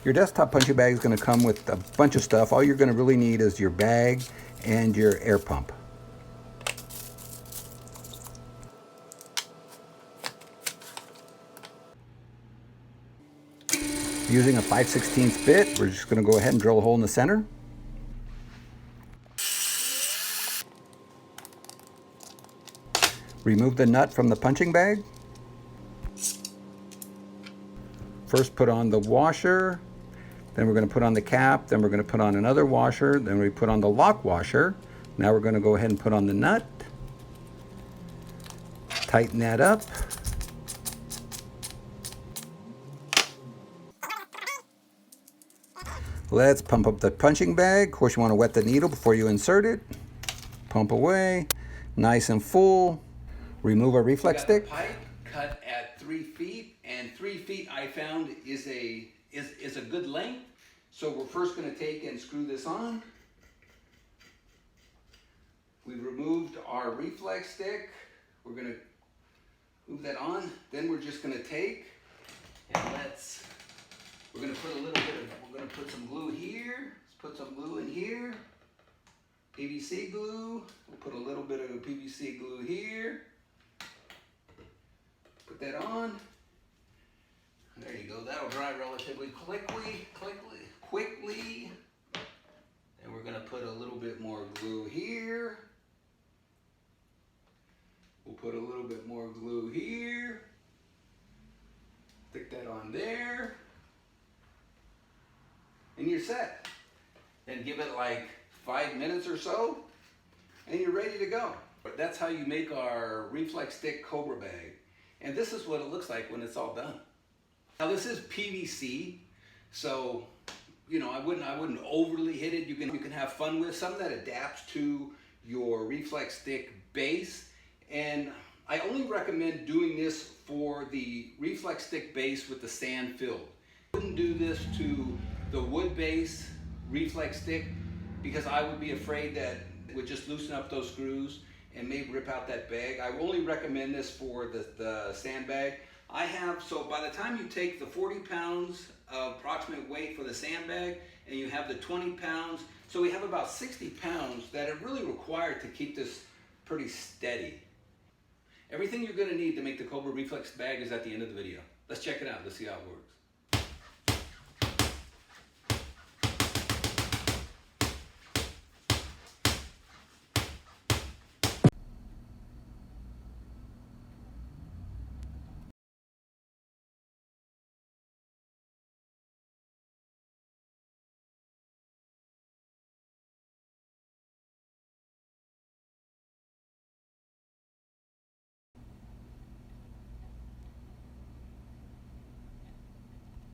Your desktop punching bag is going to come with a bunch of stuff. All you're going to really need is your bag and your air pump. Using a 5/16 bit, we're just going to go ahead and drill a hole in the center. Remove the nut from the punching bag. First put on the washer, then we're going to put on the cap, then we're going to put on another washer, then we put on the lock washer. Now we're going to go ahead and put on the nut. Tighten that up. Let's pump up the punching bag. Of course, you want to wet the needle before you insert it. Pump away, nice and full. Remove our reflex stick. Pipe cut at 3 feet, and 3 feet I found is a good length. So we're first going to take and screw this on. We removed our reflex stick. We're going to move that on. Then we're just going to take and we're going to put a little bit of, we're going to put some glue here. Let's put some glue in here. PVC glue. We'll put a little bit of PVC glue here. Put that on. There you go. That'll dry relatively quickly. And we're going to put a little bit more glue here. We'll put a little bit more glue here. Stick that on there. And you're set. Then give it like 5 minutes or so, and you're ready to go. But that's how you make our Reflex Stick Cobra Bag. And this is what it looks like when it's all done. Now this is PVC, so you know I wouldn't overly hit it. You can have fun with something that adapts to your Reflex Stick base. And I only recommend doing this for the Reflex Stick base with the sand filled. I wouldn't do this to the wood base Reflex Stick because I would be afraid that it would just loosen up those screws and maybe rip out that bag. I only recommend this for the sandbag. So by the time you take the 40 pounds of approximate weight for the sandbag and you have the 20 pounds, so we have about 60 pounds that are really required to keep this pretty steady. Everything you're going to need to make the Cobra Reflex bag is at the end of the video. Let's check it out. Let's see how it works.